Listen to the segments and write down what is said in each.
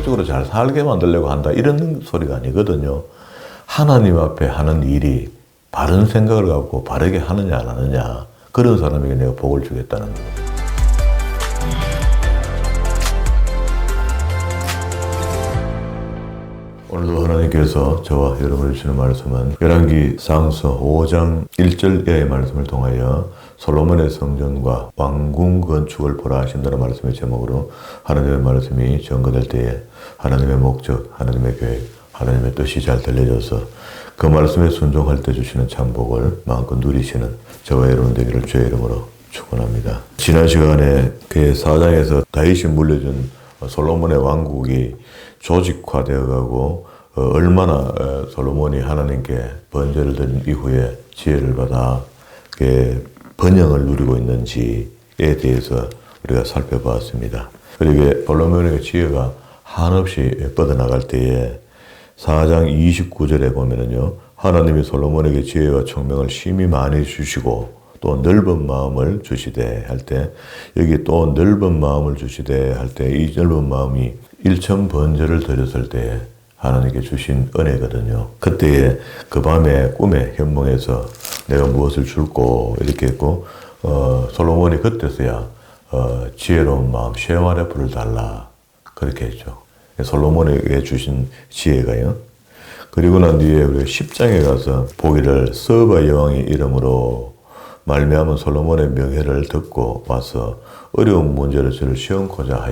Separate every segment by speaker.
Speaker 1: 세속적으로 잘 살게 만들려고 한다 이런 소리가 아니거든요. 하나님 앞에 하는 일이 바른 생각을 갖고 바르게 하느냐 안 하느냐, 그런 사람에게 내가 복을 주겠다는 겁니다. 오늘도 하나님께서 저와 여러분을 주시는 말씀은 열왕기 상서 5장 1절 이하의 말씀을 통하여 솔로몬의 성전과 왕궁 건축을 보라 하신다는 말씀의 제목으로 하나님의 말씀이 전거될 때에 하나님의 목적, 하나님의 계획, 하나님의 뜻이 잘 들려져서 그 말씀에 순종할 때 주시는 참복을 마음껏 누리시는 저와 여러분 되기를 주의 이름으로 축원합니다. 지난 시간에 그 4장에서 다윗이 물려준 솔로몬의 왕국이 조직화되어 가고 얼마나 솔로몬이 하나님께 번제를 드린 이후에 지혜를 받아 번영을 누리고 있는지에 대해서 우리가 살펴보았습니다. 그리고 솔로몬의 지혜가 한없이 뻗어나갈 때에 4장 29절에 보면은요, 하나님이 솔로몬에게 지혜와 총명을 심히 많이 주시고 또 넓은 마음을 주시되 할 때, 여기 또 넓은 마음을 주시되 할 때 이 넓은 마음이 1천 번제를 드렸을 때에 하나님께 주신 은혜거든요. 그때에 그 밤에 꿈에 현몽에서 내가 무엇을 줄고 이렇게 했고, 솔로몬이 그때서야 지혜로운 마음 쉐말의 불을 달라 그렇게 했죠. 솔로몬에게 주신 지혜가요. 그리고 난 뒤에 우리가 10장에 가서 보기를 서바 여왕의 이름으로 말미암은 솔로몬의 명예를 듣고 와서 어려운 문제를 저를 시험코자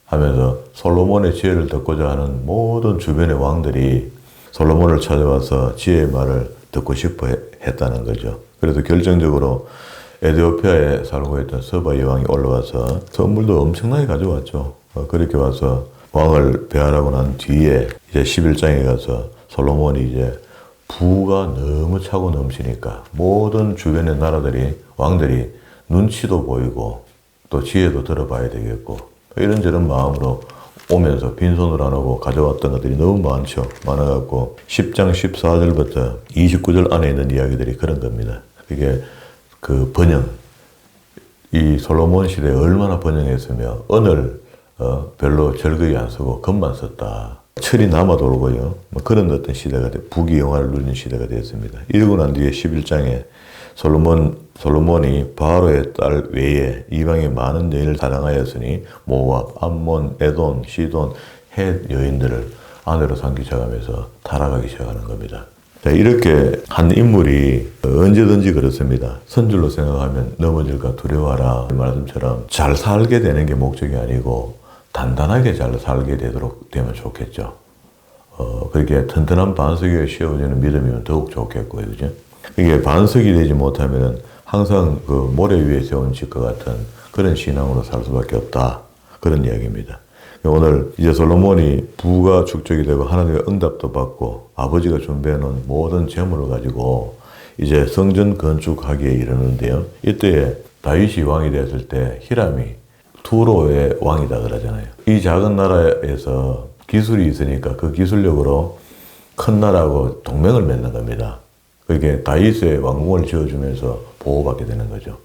Speaker 1: 하면서 솔로몬의 지혜를 듣고자 하는 모든 주변의 왕들이 솔로몬을 찾아와서 지혜의 말을 듣고 싶어 했다는 거죠. 그래서 결정적으로 에티오피아에 살고 있던 서바 여왕이 올라와서 선물도 엄청나게 가져왔죠. 그렇게 와서 왕을 배하라고 난 뒤에 이제 11장에 가서 솔로몬이 이제 부가 너무 차고 넘치니까 모든 주변의 나라들이, 왕들이 눈치도 보이고 또 지혜도 들어봐야 되겠고 이런저런 마음으로 오면서 빈손으로 안 오고 가져왔던 것들이 너무 많아갖고 10장 14절부터 29절 안에 있는 이야기들이 그런 겁니다. 그게 그 번영, 이 솔로몬 시대에 얼마나 번영했으며 언을 별로 절거리 안 쓰고 금만 썼다. 철이 남아 돌고요. 그런 어떤 시대가 부귀 영화를 누리는 시대가 되었습니다. 이러고 난 뒤에 11장에 솔로몬이 바로의 딸 외에 이방의 많은 여인을 사랑하였으니 모압, 암몬, 에돔, 시돈, 헷 여인들을 아내로 삼기 시작하면서 타락하기 시작하는 겁니다. 자, 이렇게 한 인물이 언제든지 그렇습니다. 선줄로 생각하면 넘어질까 두려워하라 말씀처럼 잘 살게 되는 게 목적이 아니고 단단하게 잘 살게 되면 좋겠죠. 그렇게 튼튼한 반석 위에 씌워지는 믿음이면 더욱 좋겠고요. 그죠? 이게 반석이 되지 못하면 항상 그 모래 위에 세운 집과 같은 그런 신앙으로 살 수밖에 없다. 그런 이야기입니다. 오늘 이제 솔로몬이 부가 축적이 되고 하나님의 응답도 받고 아버지가 준비해 놓은 모든 재물을 가지고 이제 성전 건축하기에 이르는데요. 이때 다윗이 왕이 됐을 때 히람이 두로의 왕이다 그러잖아요. 이 작은 나라에서 기술이 있으니까 그 기술력으로 큰 나라하고 동맹을 맺는 겁니다. 그게 다윗의 왕궁을 지어주면서 보호받게 되는 거죠.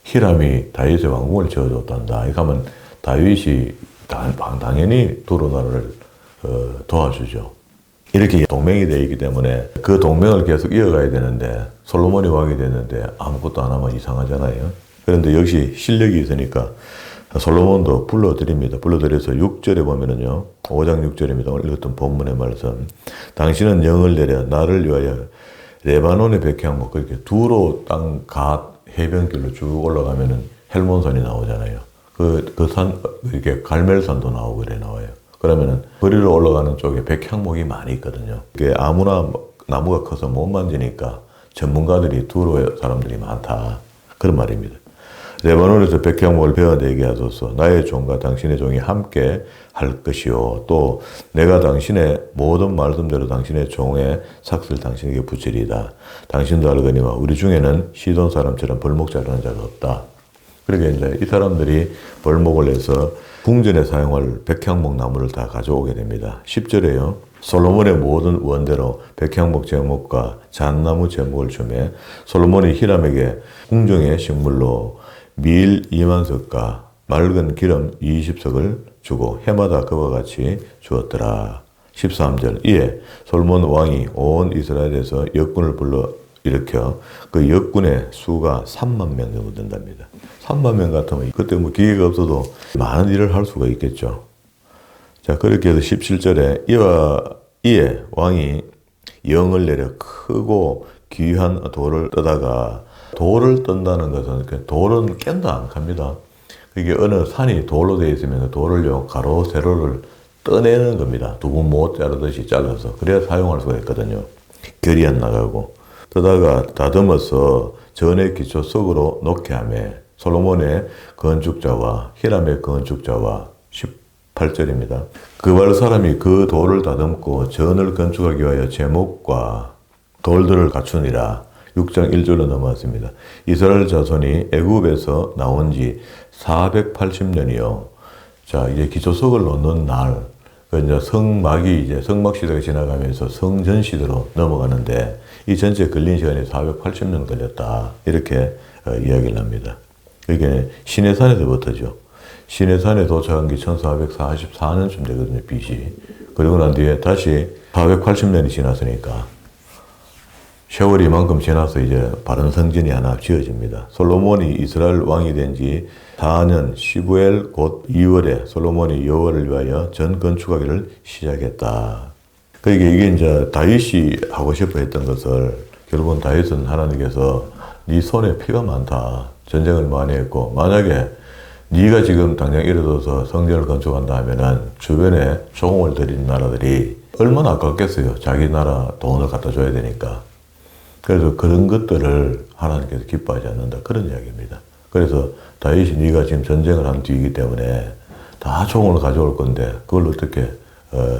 Speaker 1: 히람이 다윗의 왕궁을 지어줬단다. 이렇게 하면 다윗이 당연히 두로 나라를 도와주죠. 이렇게 동맹이 되어 있기 때문에 그 동맹을 계속 이어가야 되는데 솔로몬이 왕이 됐는데 아무것도 안 하면 이상하잖아요. 그런데 역시 실력이 있으니까 솔로몬도 불러드립니다. 불러드려서 6절에 보면은요, 5장 6절입니다. 오늘 읽었던 본문의 말씀. 당신은 영을 내려 나를 위하여 레바논의 백향목, 그렇게 두로 땅 갓 해변길로 쭉 올라가면은 헬몬산이 나오잖아요. 그 산, 이렇게 갈멜산도 나오고 그래 나와요. 그러면은 거리로 올라가는 쪽에 백향목이 많이 있거든요. 이게 아무나 나무가 커서 못 만지니까 전문가들이 두로의 사람들이 많다. 그런 말입니다. 레바논에서 백향목을 베어내게 하소서. 나의 종과 당신의 종이 함께 할 것이요. 또 내가 당신의 모든 말씀대로 당신의 종의 삭슬 당신에게 붙이리이다. 당신도 알거니와 우리 중에는 시돈 사람처럼 벌목 자르는 자가 없다. 그러니까 이제 이 사람들이 벌목을 해서 궁전에 사용할 백향목 나무를 다 가져오게 됩니다. 10절에요. 솔로몬의 모든 원대로 백향목 제목과 잣나무 제목을 주매 솔로몬이 히람에게 궁정의 식물로 밀 2만 석과 맑은 기름 20석을 주고 해마다 그와 같이 주었더라. 13절 이에 솔로몬 왕이 온 이스라엘에서 역군을 불러 일으켜 그 역군의 수가 3만 명 정도 된답니다. 3만 명 같으면 그때 뭐 기계가 없어도 많은 일을 할 수가 있겠죠. 자, 그렇게 해서 17절에 이에 왕이 영을 내려 크고 귀한 돌을 떠다가 돌을 떤다는 것은 돌은 깬다 안 합니다. 이게 어느 산이 돌로 되어 있으면 그 돌을요 가로 세로를 떠내는 겁니다. 두부 못 자르듯이 잘라서 그래야 사용할 수가 있거든요. 결이 안 나가고 떠다가 다듬어서 전의 기초 속으로 놓게 하며 솔로몬의 건축자와 히람의 건축자와 18절입니다. 그발 사람이 그 돌을 다듬고 전을 건축하기 위하여 제목과 돌들을 갖추니라. 6장 1절로 넘어왔습니다. 이스라엘 자손이 애굽에서 나온 지 480년이요. 자, 이제 기초석을 놓는 날, 이제 성막 시대가 지나가면서 성전 시대로 넘어가는데 이 전체 걸린 시간이 480년 걸렸다. 이렇게 이야기를 합니다. 이게 시내산에서부터죠. 시내산에 도착한 게 1444년쯤 되거든요, BC. 그리고 난 뒤에 다시 480년이 지났으니까 세월이 이만큼 지나서 이제 바른 성전이 하나 지어집니다. 솔로몬이 이스라엘 왕이 된 지 4년 15일 곧 2월에 솔로몬이 여호와를 위하여 전 건축하기를 시작했다. 그러니까 이게 이제 다윗이 하고 싶어 했던 것을 결국은 다윗은 하나님께서 네 손에 피가 많다. 전쟁을 많이 했고 만약에 네가 지금 당장 일어서서 성전을 건축한다 하면은 주변에 조공을 들인 나라들이 얼마나 아깝겠어요. 자기 나라 돈을 갖다 줘야 되니까. 그래서 그런 것들을 하나님께서 기뻐하지 않는다. 그런 이야기입니다. 그래서 다윗이 네가 지금 전쟁을 한 뒤이기 때문에 다 조공을 가져올 건데 그걸 어떻게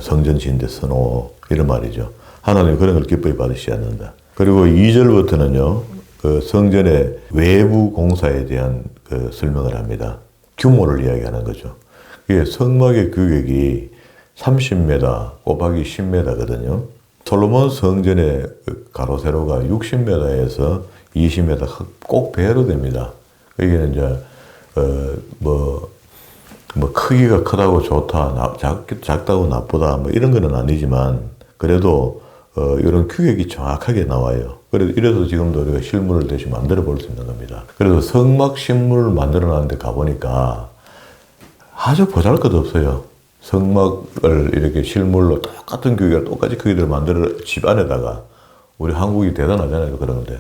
Speaker 1: 성전 짓는데 써놓어. 이런 말이죠. 하나님 그런 걸 기뻐히 받으시지 않는다. 그리고 2절부터는요. 그 성전의 외부 공사에 대한 그 설명을 합니다. 규모를 이야기하는 거죠. 이게 성막의 규격이 30m 곱하기 10m거든요. 솔로몬 성전의 가로 세로가 60m에서 20m 꼭 배로 됩니다. 여기는 이제 뭐 크기가 크다고 좋다, 작다고 나쁘다 뭐 이런 거는 아니지만 그래도 이런 규격이 정확하게 나와요. 이래서 지금도 우리가 실물을 대신 만들어 볼 수 있는 겁니다. 그래서 성막 실물을 만들어 놨는데 가보니까 아주 보잘것없어요. 성막을 이렇게 실물로 똑같은 규격이랑 똑같이 크기를 만들어 집 안에다가 우리 한국이 대단하잖아요. 그런데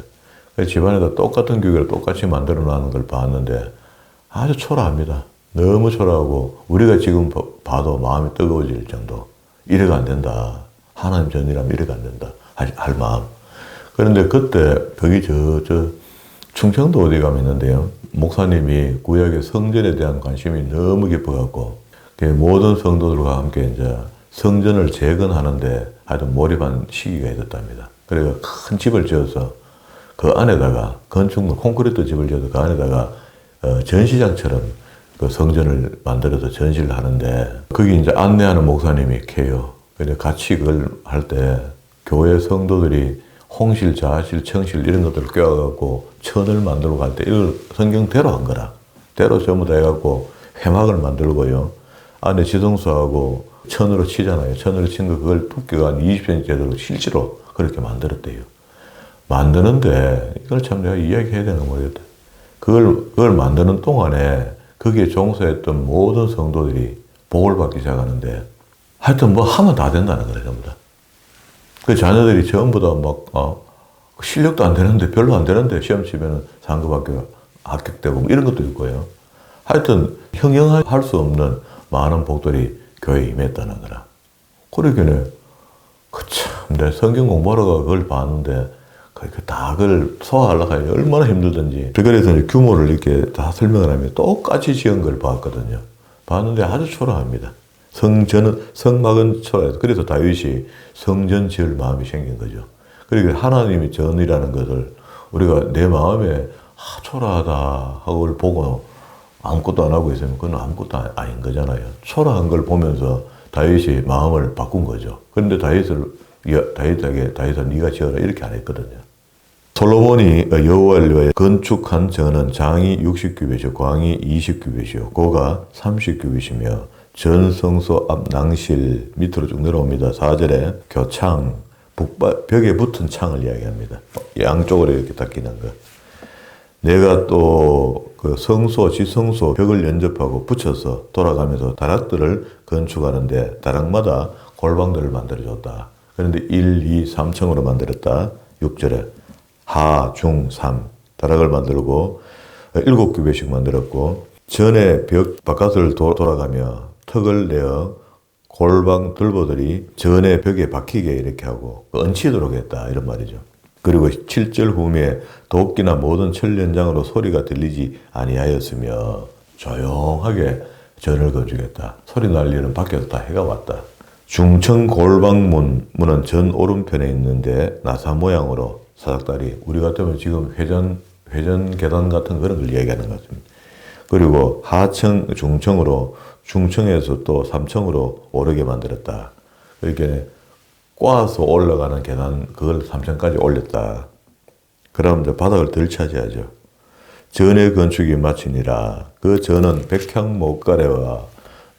Speaker 1: 집 안에다 똑같은 규격을 똑같이 만들어 놨는 걸 봤는데 아주 초라합니다. 너무 초라하고 우리가 지금 봐도 마음이 뜨거워질 정도. 이래가 안 된다. 하나님 전이라면 이래가 안 된다. 할 마음. 그런데 그때 거기 충청도 어디 가면 있는데요. 목사님이 구약의 성전에 대한 관심이 너무 깊어갖고 모든 성도들과 함께 이제 성전을 재건하는데 하여튼 몰입한 시기가 있었답니다. 그래서 큰 집을 지어서 그 안에다가 건축물 콘크리트 집을 지어서 그 안에다가 전시장처럼 그 성전을 만들어서 전시를 하는데 거기 이제 안내하는 목사님이 계요. 근데 같이 그걸 할 때 교회 성도들이 홍실, 자실, 청실 이런 것들을 껴갖고 천을 만들고 갈 때 이걸 성경대로 한 거라. 대로 전부 다 해갖고 회막을 만들고요. 안에 지성소하고 천으로 치잖아요. 천으로 친 거 그걸 두께가 한 20cm 되도록 실제로 그렇게 만들었대요. 만드는데 이걸 참 내가 이야기해야 되는 거 모르겠다. 그걸 만드는 동안에 거기에 종사했던 모든 성도들이 복을 받기 시작하는데 하여튼 뭐 하면 다 된다는 거예요. 전부 다. 그 자녀들이 전부 다 실력도 안 되는데 별로 안 되는데 시험 치면은 상급학교 합격되고 뭐 이런 것도 있고요. 하여튼 형용할 수 없는 많은 복들이 교회에 임했다는 거라. 그러기는 내 성경 공부하러 그걸 봤는데 그걸 소화하려고 하니 얼마나 힘들든지. 그래서 규모를 이렇게 다 설명을 하면 똑같이 지은 걸 봤거든요. 봤는데 아주 초라합니다. 성막은 초라해서. 그래서 다윗이 성전 지을 마음이 생긴 거죠. 그러니까 하나님이 전이라는 것을 우리가 내 마음에 초라하다 하고 그걸 보고 아무것도 안 하고 있으면 그건 아무것도 아닌 거잖아요. 초라한 걸 보면서 다윗이 마음을 바꾼 거죠. 그런데 다윗에게 네가 지어라 이렇게 안 했거든요. 솔로몬이 여호와를 위하여 건축한 전은 장이 60규빗이요 광이 20규빗이요 고가 30규빗이며 전성소 앞 낭실 밑으로 쭉 내려옵니다. 4절에 교창, 벽에 붙은 창을 이야기합니다. 양쪽으로 이렇게 닦이는 거. 내가 또 그 성소, 지성소 벽을 연접하고 붙여서 돌아가면서 다락들을 건축하는데 다락마다 골방들을 만들어줬다. 그런데 1, 2, 3층으로 만들었다. 6절에 하, 중, 3 다락을 만들고 7규빗씩 만들었고 전에 벽 바깥을 돌아가며 턱을 내어 골방 들보들이 전에 벽에 박히게 이렇게 하고 얹히도록 했다 이런 말이죠. 그리고 7절 후미에 도끼나 모든 철 연장으로 소리가 들리지 아니하였으며 조용하게 전을 건축했다. 소리 날 일은 밖에서 다 해가 왔다. 중청 골방문은 전 오른편에 있는데 나사 모양으로 사닥다리 우리 같으면 지금 회전 계단 같은 그런 걸 얘기하는 것 같습니다. 그리고 하청 중청으로 중청에서 또 3층으로 오르게 만들었다. 이렇게 꼬아서 올라가는 계단 그걸 3층까지 올렸다. 그럼 이제 바닥을 덜 차지하죠. 전의 건축이 마치니라. 그 전은 백향목가래와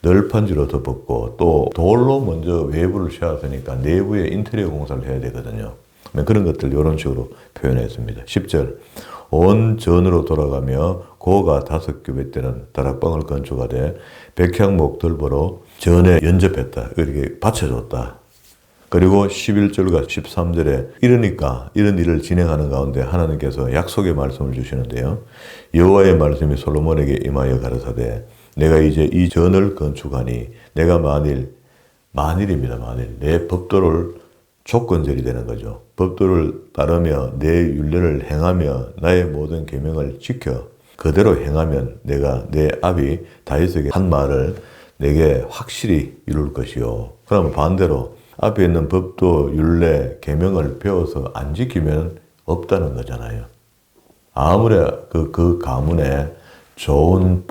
Speaker 1: 널판지로 덮었고 또 돌로 먼저 외부를 씌웠으니까 내부에 인테리어 공사를 해야 되거든요. 그런 것들 이런 식으로 표현했습니다. 10절 온 전으로 돌아가며 고가 5규빗 되는 다락방을 건축하되 백향목 들보로 전에 연접했다. 이렇게 받쳐줬다. 그리고 11절과 13절에 이러니까 이런 일을 진행하는 가운데 하나님께서 약속의 말씀을 주시는데요. 여호와의 말씀이 솔로몬에게 임하여 가라사대 내가 이제 이 전을 건축하니 내가 만일입니다. 만일 내 법도를 조건절이 되는 거죠. 법도를 따르며 내 율례를 행하며 나의 모든 계명을 지켜 그대로 행하면 내가 내 아비 다윗에게 한 말을 내게 확실히 이룰 것이요. 그러면 반대로 앞에 있는 법도 율례 계명을 배워서 안 지키면 없다는 거잖아요. 아무리 그 가문에 좋은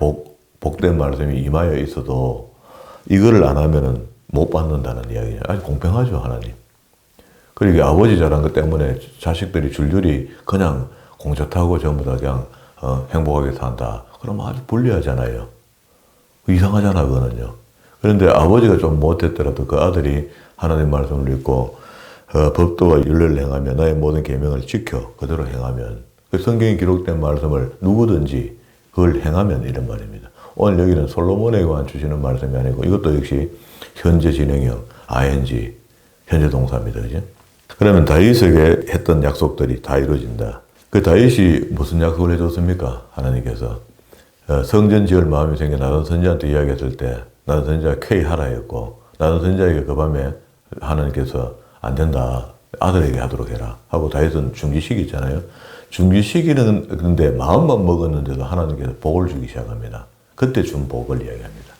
Speaker 1: 복된 말씀이 임하여 있어도 이거를 안 하면은 못 받는다는 이야기예요. 아니 공평하죠 하나님. 그리고 아버지 잘한 것 때문에 자식들이 줄줄이 그냥 공자 타고 전부 다 그냥 행복하게 산다. 그러면 아주 불리하잖아요. 이상하잖아 그거는요. 그런데 아버지가 좀 못했더라도 그 아들이 하나님 말씀을 읽고 법도와 율례를 행하며 나의 모든 계명을 지켜 그대로 행하면 그 성경에 기록된 말씀을 누구든지 그걸 행하면 이런 말입니다. 오늘 여기는 솔로몬에게만 주시는 말씀이 아니고 이것도 역시 현재 진행형 ing 현재 동사입니다. 그죠? 그러면 다윗에게 했던 약속들이 다 이루어진다. 그 다윗이 무슨 약속을 해줬습니까? 하나님께서 성전 지을 마음이 생겨 나단 선지자한테 이야기했을 때 나단 선지자가 쾌히하라 했고 나단 선지자에게 그 밤에 하나님께서 안 된다. 아들에게 하도록 해라. 하고 다윗은 중기식이 있잖아요. 중기식이는 그런데 마음만 먹었는데도 하나님께서 복을 주기 시작합니다. 그때 준 복을 이야기합니다.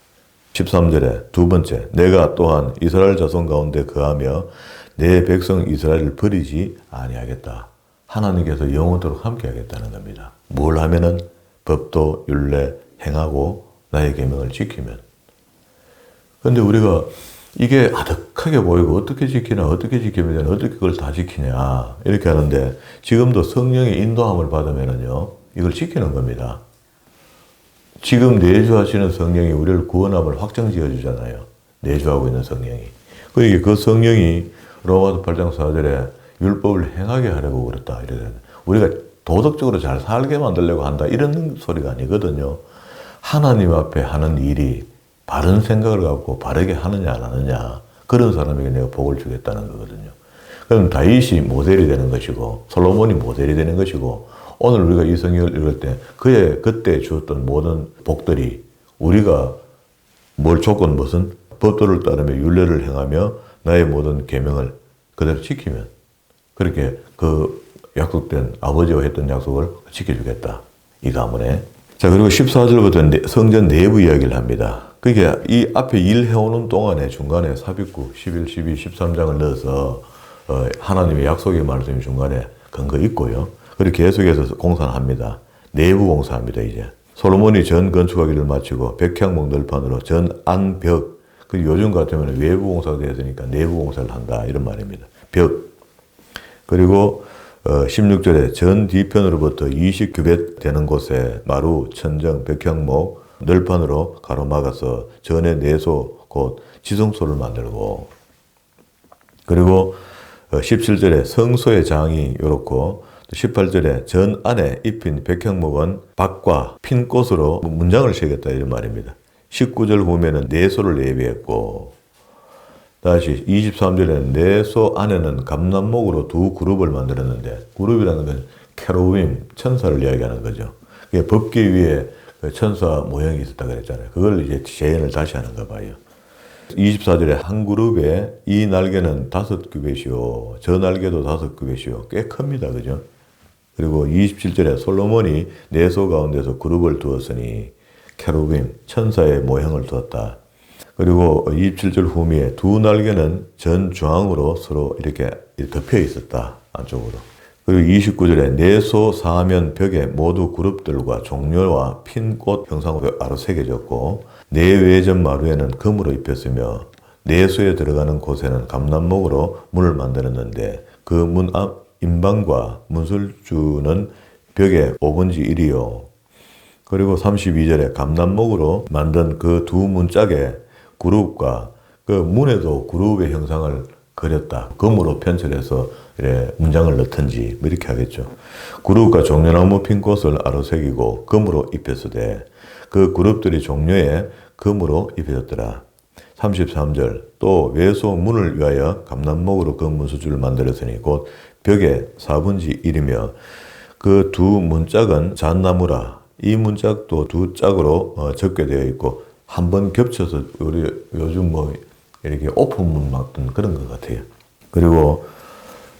Speaker 1: 13절에 두 번째 내가 또한 이스라엘 자손 가운데 거하며 내 백성 이스라엘을 버리지 아니하겠다. 하나님께서 영원토록 함께 하겠다는 겁니다. 뭘 하면은 법도 율례 행하고 나의 계명을 지키면. 그런데 우리가 이게 아득하게 보이고 어떻게 지키나 어떻게 지키면 되나 어떻게 그걸 다 지키냐 이렇게 하는데 지금도 성령의 인도함을 받으면은요 이걸 지키는 겁니다. 지금 내주하시는 성령이 우리를 구원함을 확정지어 주잖아요. 내주하고 있는 성령이. 그러니까 그 성령이 로마서 8장 4절에 율법을 행하게 하려고 그랬다. 이래 우리가 도덕적으로 잘 살게 만들려고 한다. 이런 소리가 아니거든요. 하나님 앞에 하는 일이 바른 생각을 갖고 바르게 하느냐 안 하느냐 그런 사람에게 내가 복을 주겠다는 거거든요. 그럼 다윗이 모델이 되는 것이고 솔로몬이 모델이 되는 것이고 오늘 우리가 이 성경을 읽을 때 그의 그때 주었던 모든 복들이 우리가 뭘 조건 무슨 법도를 따르며 율례를 행하며 나의 모든 계명을 그대로 지키면 그렇게 그 약속된 아버지와 했던 약속을 지켜주겠다. 이 가문에. 자 그리고 14절부터 성전 내부 이야기를 합니다. 그게 이 앞에 일해오는 동안에 중간에 삽입구 11, 12, 13장을 넣어서 하나님의 약속의 말씀이 중간에 근거 있고요. 그리고 계속해서 공사를 합니다. 내부 공사합니다. 이제 솔로몬이 전 건축하기를 마치고 백향목 널판으로 전 안벽 요즘 같으면 외부 공사가 되었으니까 내부 공사를 한다 이런 말입니다. 벽 그리고 16절에 전 뒤편으로부터 20규빗 되는 곳에 마루, 천정, 백향목 널판으로 가로막아서 전에 내소 곧 지성소를 만들고, 그리고 17절에 성소의 장이 이렇고 18절에 전 안에 입힌 백향목은 박과 핀 꽃으로 문장을 새겼다 이런 말입니다. 19절 보면은 내소를 예비했고, 다시 23절에는 내소 안에는 감람목으로 두 그룹을 만들었는데, 그룹이라는 건 케루빔, 천사를 이야기하는 거죠. 법궤 위에 천사 모형이 있었다 그랬잖아요. 그걸 이제 재현을 다시 하는가 봐요. 24절에 한 그룹에 이 날개는 5규빗이요, 저 날개도 5규빗이요. 꽤 큽니다. 그죠? 그리고 27절에 솔로몬이 내소 가운데서 그룹을 두었으니 케루빔, 천사의 모형을 두었다. 그리고 27절 후미에 두 날개는 전 중앙으로 서로 이렇게 덮여 있었다. 안쪽으로. 그리고 29절에 내소 사면 벽에 모두 그룹들과 종려와 핀 꽃 형상으로 아로새겨졌고, 내외전 마루에는 금으로 입혔으며 내소에 들어가는 곳에는 감람목으로 문을 만들었는데 그 문 앞 임방과 문설주는 벽에 5분지 1이요. 그리고 32절에 감람목으로 만든 그 두 문짝에 그룹과 그 문에도 그룹의 형상을 그렸다. 금으로 편철해서 이렇게 문장을 넣든지 뭐 이렇게 하겠죠. 그룹과 종려나무 핀 꽃을 아로새기고 금으로 입혔으되 그 그룹들이 종려에 금으로 입혀졌더라. 33절 또 외소 문을 위하여 감람목으로 그 문수줄을 만들었으니 곧 벽에 4분지 1이며 그 두 문짝은 잣나무라. 이 문짝도 두 짝으로 접게 되어 있고 한 번 겹쳐서 우리 요즘 뭐 이렇게 오픈문 막던 그런 것 같아요. 그리고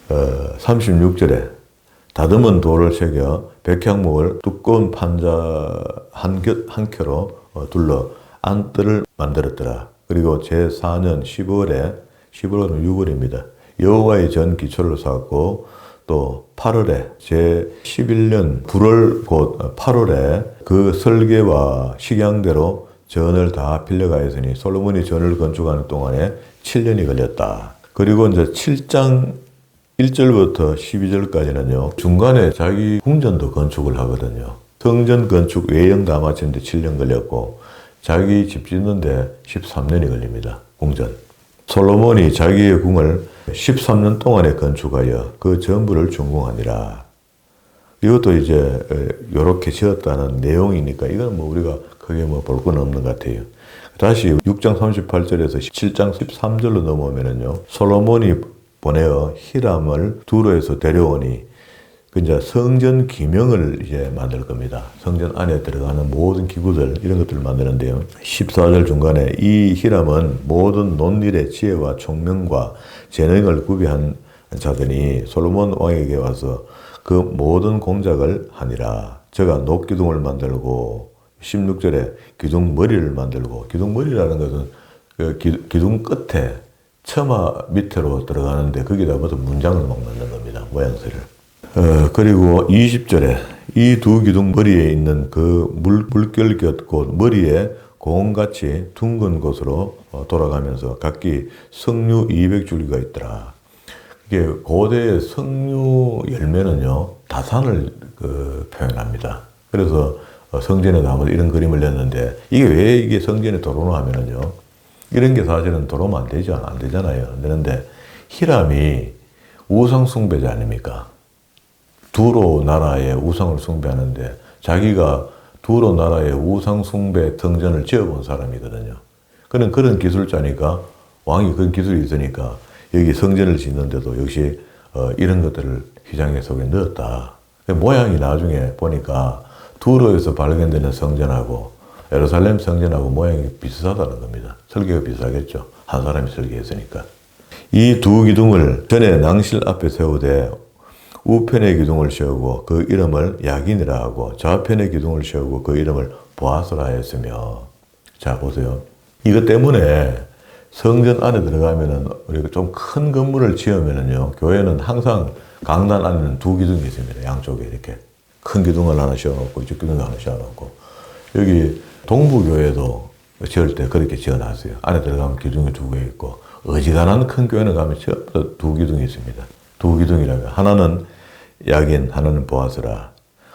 Speaker 1: 36절에 다듬은 돌을 새겨 백향목을 두꺼운 판자 한 켜로 둘러 안뜰을 만들었더라. 그리고 제4년 10월은 6월입니다. 여호와의 전 기초를 쌓았고 또 8월에 제11년 9월 곧 8월에 그 설계와 식양대로 전을 다 빌려가였으니 솔로몬이 전을 건축하는 동안에 7년이 걸렸다. 그리고 이제 7장 1절부터 12절까지는요, 중간에 자기 궁전도 건축을 하거든요. 성전 건축 외형 다 마치는데 7년 걸렸고, 자기 집 짓는데 13년이 걸립니다. 궁전. 솔로몬이 자기의 궁을 13년 동안에 건축하여 그 전부를 준공하니라. 이것도 이제 요렇게 지었다는 내용이니까 이건 뭐 우리가 크게 뭐 볼 건 없는 것 같아요. 다시 6장 38절에서 7장 13절로 넘어오면은요, 솔로몬이 보내어 히람을 두로에서 데려오니 그 이제 성전 기명을 이제 만들 겁니다. 성전 안에 들어가는 모든 기구들 이런 것들을 만드는데요. 14절 중간에 이 히람은 모든 논일의 지혜와 총명과 재능을 구비한 자더니 솔로몬 왕에게 와서 그 모든 공작을 하니라. 저가 녹기둥을 만들고 16절에 기둥 머리를 만들고, 기둥 머리라는 것은 그 기둥 끝에 처마 밑으로 들어가는데 거기다 무슨 문장을 막 넣는 겁니다. 모양새를. 그리고 20절에 이 두 기둥 머리에 있는 그 물결 곁 곳 머리에 공같이 둥근 곳으로 돌아가면서 각기 석류 200줄기가 있더라. 이게 고대의 석류 열매는요, 다산을 표현합니다. 그래서 성전에도 아마 이런 그림을 냈는데, 이게 왜 이게 성전에 들어오나 하면은요, 이런 게 사실은 들어오면 안 되잖아요. 안 되는데, 히람이 우상 숭배자 아닙니까? 두로 나라의 우상을 숭배하는데, 자기가 두로 나라의 우상 숭배 성전을 지어본 사람이거든요. 그런 기술자니까, 왕이 그런 기술이 있으니까, 여기 성전을 짓는데도 역시 이런 것들을 휘장에 속에 넣었다. 모양이 나중에 보니까 두로에서 발견되는 성전하고 예루살렘 성전하고 모양이 비슷하다는 겁니다. 설계가 비슷하겠죠. 한 사람이 설계했으니까. 이 두 기둥을 전에 낭실 앞에 세우되 우편의 기둥을 세우고 그 이름을 야긴이라 하고 좌편의 기둥을 세우고 그 이름을 보아스라 하였으며. 자, 보세요. 이것 때문에 성전 안에 들어가면은 우리가 좀 큰 건물을 지으면은요, 교회는 항상 강단 안에는 두 기둥이 있습니다. 양쪽에 이렇게 큰 기둥을 하나 씌워놓고 이쪽 기둥을 하나 씌워놓고, 여기 동부교회도 지을 때 그렇게 지어놨어요. 안에 들어가면 기둥이 두 개 있고, 어지간한 큰 교회는 가면 전부 두 기둥이 있습니다. 두 기둥이라면 하나는 야긴, 하나는 보아스라.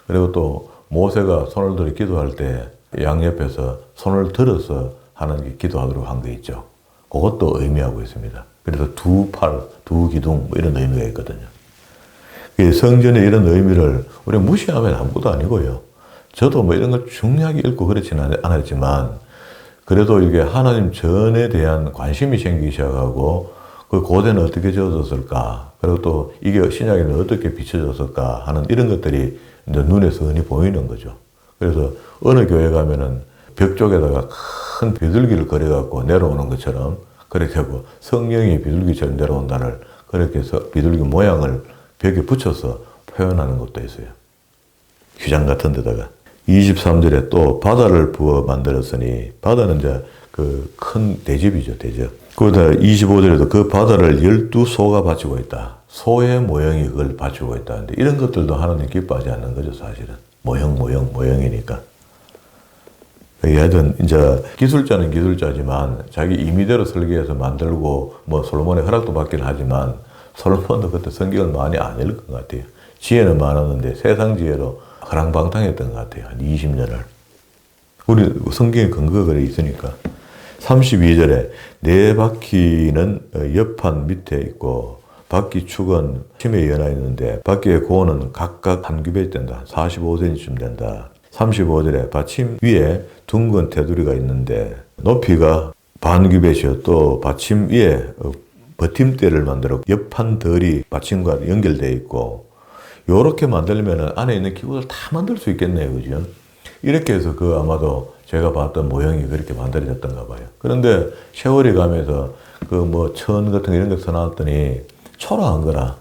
Speaker 1: 그리고 또 모세가 손을 들어 기도할 때 양옆에서 손을 들어서 하는 게 기도하도록 한 게 있죠. 그것도 의미하고 있습니다. 그래서 두 팔, 두 기둥 뭐 이런 의미가 있거든요. 성전의 이런 의미를 우리가 무시하면 아무것도 아니고요. 저도 뭐 이런 걸 중요하게 읽고 그렇지는 않았지만 그래도 이게 하나님 전에 대한 관심이 생기기 시작하고 그 고대는 어떻게 지어졌을까, 그리고 또 이게 신약에는 어떻게 비춰졌을까 하는 이런 것들이 이제 눈에 선히 보이는 거죠. 그래서 어느 교회 가면은 벽 쪽에다가 큰 비둘기를 그려갖고 내려오는 것처럼 그렇게 하고 성령이 비둘기처럼 내려온다는 그렇게 해서 비둘기 모양을 벽에 붙여서 표현하는 것도 있어요. 휘장 같은 데다가. 23절에 또 바다를 부어 만들었으니, 바다는 이제 그 큰 대접이죠, 대접. 그러다 25절에도 그 바다를 12소가 바치고 있다. 소의 모형이 그걸 바치고 있다는데 이런 것들도 하나님 기뻐하지 않는 거죠, 사실은. 모형이니까. 하여튼 이제 기술자는 기술자지만 자기 임의대로 설계해서 만들고 뭐 솔로몬의 허락도 받긴 하지만 솔로몬도 그때 성경을 많이 안 읽은 것 같아요. 지혜는 많았는데 세상 지혜로 허랑방탕했던 것 같아요. 한 20년을. 우리 성경에 근거가 그래 있으니까. 32절에 네 바퀴는 옆판 밑에 있고 바퀴 축은 침에 연하 있는데 바퀴의 고는 각각 한 규빗 된다. 45cm쯤 된다. 35절에 받침 위에 둥근 테두리가 있는데 높이가 반 규빗이요. 또 받침 위에 버팀대를 만들어 옆판들이 받침과 연결되어 있고 요렇게 만들면 안에 있는 기구들 다 만들 수 있겠네요. 그죠? 이렇게 해서 그 아마도 제가 봤던 모형이 그렇게 만들어졌던가 봐요. 그런데 세월이 가면서 그 뭐 천 같은 거 이런 거 써놨더니 초라한 거라.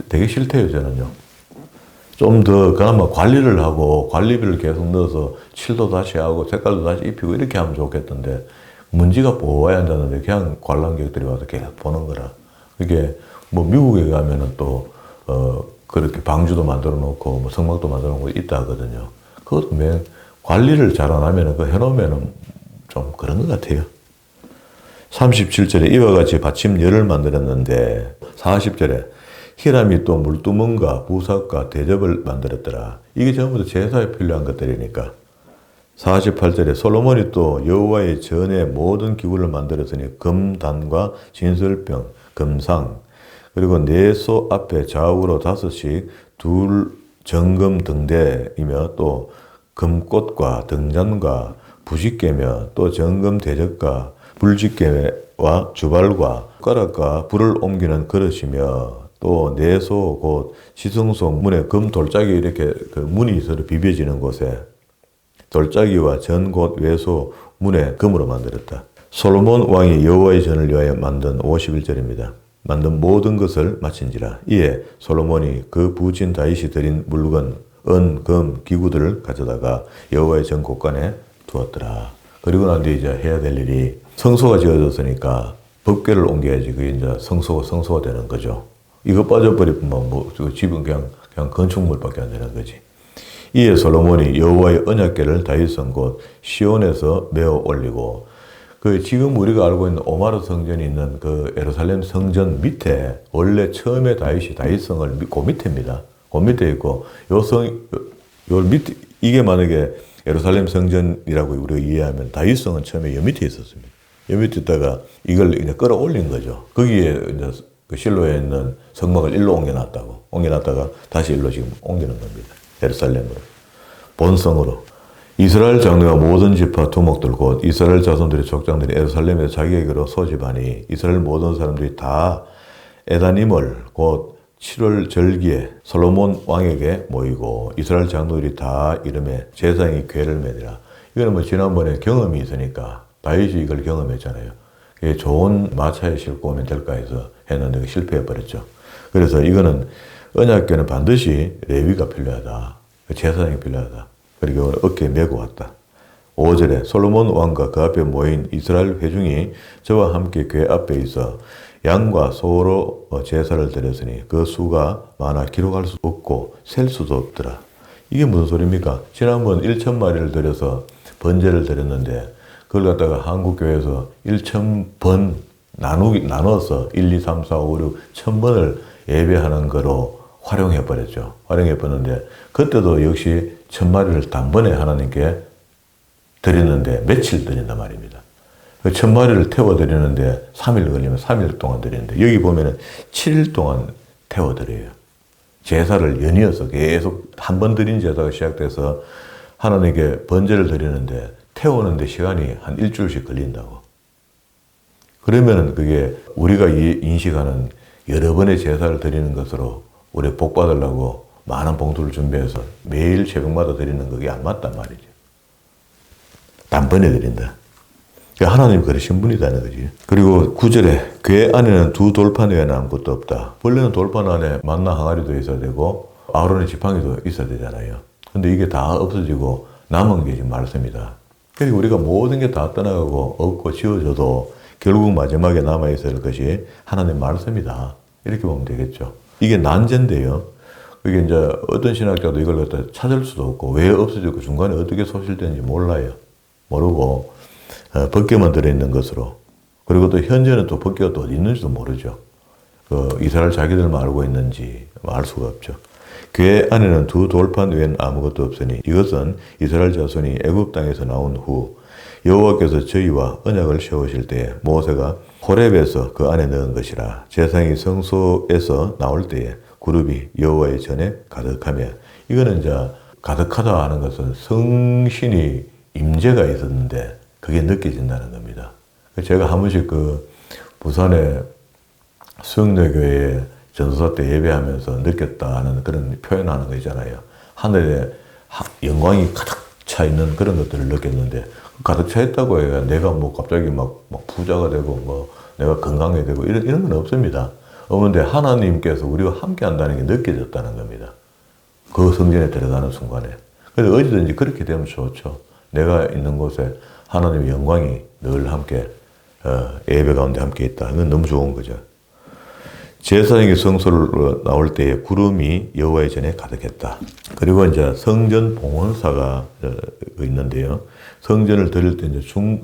Speaker 1: 되게 싫대요, 저는요. 좀 더 그나마 관리를 하고 관리비를 계속 넣어서 칠도 다시 하고 색깔도 다시 입히고 이렇게 하면 좋겠던데 먼지가 보호해야 한다는데 그냥 관람객들이 와서 계속 보는 거라. 이게 뭐 미국에 가면은 또 그렇게 방주도 만들어 놓고 뭐 성막도 만들어 놓고 있다 하거든요. 그것도 관리를 잘 안 하면은 그 해놓으면은 좀 그런 것 같아요. 37절에 이와 같이 받침열을 만들었는데 40절에 히람이 또 물두멍과 부삭과 대접을 만들었더라. 이게 전부 다 제사에 필요한 것들이니까. 48절에 솔로몬이 또 여호와의 전의 모든 기구를 만들었으니 금단과 진설병, 금상, 그리고 네 소 앞에 좌우로 5씩 둘 정금 등대이며 또 금꽃과 등잔과 부식개며 또 정금 대접과 불집게와 주발과 숟가락과 불을 옮기는 그릇이며 또 내소 곧 시승소 문에 금 돌짝이 이렇게 그 문이 서로 비벼지는 곳에 돌짝이와 전 곧 외소 문에 금으로 만들었다. 솔로몬 왕이 여호와의 전을 위하여 만든 51절입니다. 만든 모든 것을 마친지라. 이에 솔로몬이 그 부친 다윗이 드린 물건 은, 금, 기구들을 가져다가 여호와의 전 곳간에 두었더라. 그리고 난 뒤에 이제 해야 될 일이 성소가 지어졌으니까 법궤를 옮겨야지 그게 이제 성소가 되는 거죠. 이거 빠져버리면 뭐 집은 그냥 건축물밖에 안 되는 거지. 이에 솔로몬이 여호와의 언약궤를 다윗성 곳 시온에서 메어 올리고 그 지금 우리가 알고 있는 오마르 성전이 있는 그 예루살렘 성전 밑에 원래 처음에 다윗성을 그 밑에입니다. 그 밑에 있고 요 밑에 이게 만약에 예루살렘 성전이라고 우리가 이해하면 다윗성은 처음에 요 밑에 있었습니다. 요 밑에 있다가 이걸 이제 끌어올린 거죠. 거기에 이제 그 실로에 있는 성막을 일로 옮겨놨다가 다시 일로 지금 옮기는 겁니다. 예루살렘으로. 본성으로. 이스라엘 장로와 모든 지파 두목들 곧 이스라엘 자손들의 족장들이 예루살렘에서 자기에게로 소집하니 이스라엘 모든 사람들이 다 에다님을 곧 7월 절기에 솔로몬 왕에게 모이고 이스라엘 장로들이 다 이름에 제사장이 궤를 매니라. 이거는 뭐 지난번에 경험이 있으니까 다윗이 이걸 경험했잖아요. 이게 좋은 마차에 싣고 오면 될까 해서 했는데 실패해버렸죠. 그래서 이거는 언약궤는 반드시 레위가 필요하다. 제사장이 필요하다. 그리고 어깨에 메고 왔다. 5절에 솔로몬 왕과 그 앞에 모인 이스라엘 회중이 저와 함께 궤 앞에 있어 양과 소로 제사를 드렸으니 그 수가 많아 기록할 수 없고 셀 수도 없더라. 이게 무슨 소리입니까? 지난번 1,000마리를 드려서 번제를 드렸는데 그걸 갖다가 한국교회에서 1,000번 나눠서 1, 2, 3, 4, 5, 6, 1,000번을 예배하는 거로 활용해버렸죠. 활용해버렸는데 그때도 역시 1,000마리를 단번에 하나님께 드리는데 며칠 드린단 말입니다. 1000마리를 태워드리는데 3일 걸리면 3일 동안 드리는데 여기 보면은 7일 동안 태워드려요. 제사를 연이어서 계속 한 번 드린 제사가 시작돼서 하나님께 번제를 드리는데 태우는데 시간이 한 일주일씩 걸린다고. 그러면은 그게 우리가 인식하는 여러 번의 제사를 드리는 것으로 우리 복 받으려고 많은 봉투를 준비해서 매일 새벽마다 드리는 그게 안 맞단 말이죠. 단번에 드린다. 하나님 그러신 분이다는 거지. 그리고 9절에 궤 안에는 두 돌판 외에는 아무것도 없다. 원래는 돌판 안에 만나 항아리도 있어야 되고 아론의 지팡이도 있어야 되잖아요. 근데 이게 다 없어지고 남은 게 지금 말씀이다. 그리고 우리가 모든 게 다 떠나가고 없고 지워져도 결국 마지막에 남아있어야 할 것이 하나님 말씀이다. 이렇게 보면 되겠죠. 이게 난제인데요. 이게 이제 어떤 신학자도 이걸 갖다 찾을 수도 없고 왜 없어졌고 중간에 어떻게 소실되는지 몰라요. 모르고 법궤만 들어있는 것으로. 그리고 또 현재는 또 법궤가 또 어디 있는지도 모르죠. 이스라엘 자기들만 알고 있는지 알 수가 없죠. 궤 안에는 두 돌판 외엔 아무것도 없으니 이것은 이스라엘 자손이 애굽 땅에서 나온 후 여호와께서 저희와 언약을 세우실 때에 모세가 호렙에서 그 안에 넣은 것이라. 제사장이 성소에서 나올 때에 그룹이 여호와의 전에 가득하며, 이거는 이제 가득하다 하는 것은 성신이 임재가 있었는데 그게 느껴진다는 겁니다. 제가 한 번씩 부산의 수영대교회 전도사 때 예배하면서 느꼈다 하는 그런 표현하는 거 있잖아요. 하늘에 영광이 가득 차 있는 그런 것들을 느꼈는데, 가득 차 있다고 해야 내가 갑자기 막 부자가 되고 내가 건강하게 되고 이런 건 없습니다. 없는데 하나님께서 우리와 함께 한다는 게 느껴졌다는 겁니다. 그 성전에 들어가는 순간에. 그래서 어디든지 그렇게 되면 좋죠. 내가 있는 곳에 하나님의 영광이 늘 함께 예배 가운데 함께 있다. 이건 너무 좋은 거죠. 제사장이 성소로 나올 때에 구름이 여호와의 전에 가득했다. 그리고 이제 성전 봉헌사가 있는데요. 성전을 드릴 때 이제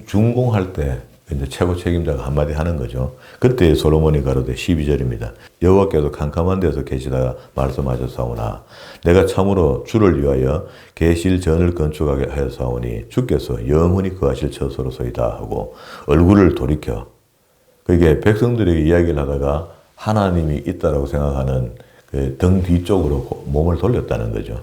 Speaker 1: 준공할 때 이제 최고 책임자가 한마디 하는 거죠. 그때 솔로몬이 가로되 12절입니다. 여호와께서 캄캄한 데서 계시다가 말씀하셨사오나 내가 참으로 주를 위하여 계실 전을 건축하게 하였사오니 주께서 영원히 거하실 처소로소이다 하고 얼굴을 돌이켜, 그게 백성들에게 이야기를 하다가 하나님이 있다라고 생각하는 그 등 뒤쪽으로 몸을 돌렸다는 거죠.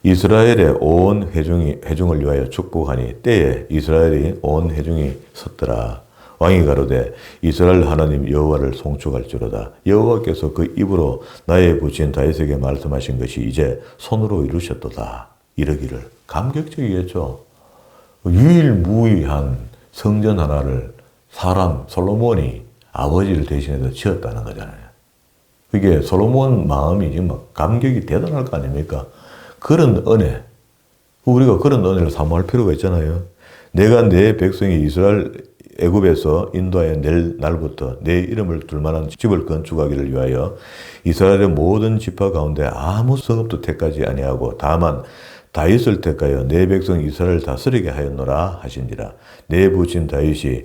Speaker 1: 이스라엘의 온 회중을 위하여 축복하니 때에 이스라엘이 온 회중이 섰더라. 왕이 가로되 이스라엘 하나님 여호와를 송축할지로다. 여호와께서 그 입으로 나의 부친 다윗에게 말씀하신 것이 이제 손으로 이루셨도다. 이러기를. 감격적이겠죠. 유일무이한 성전 하나를 사람 솔로몬이 아버지를 대신해서 지었다는 거잖아요. 이게 솔로몬 마음이 지금 감격이 대단할 거 아닙니까? 그런 은혜, 우리가 그런 은혜를 사모할 필요가 있잖아요. 내가 내 백성이 이스라엘 애굽에서 인도하여 낼 날부터 내 이름을 둘 만한 집을 건축하기를 위하여 이스라엘의 모든 지파 가운데 아무 성읍도 택하지 아니하고 다만 다윗을 택하여 내 백성 이스라엘을 다스리게 하였노라 하신지라. 내 부친 다윗이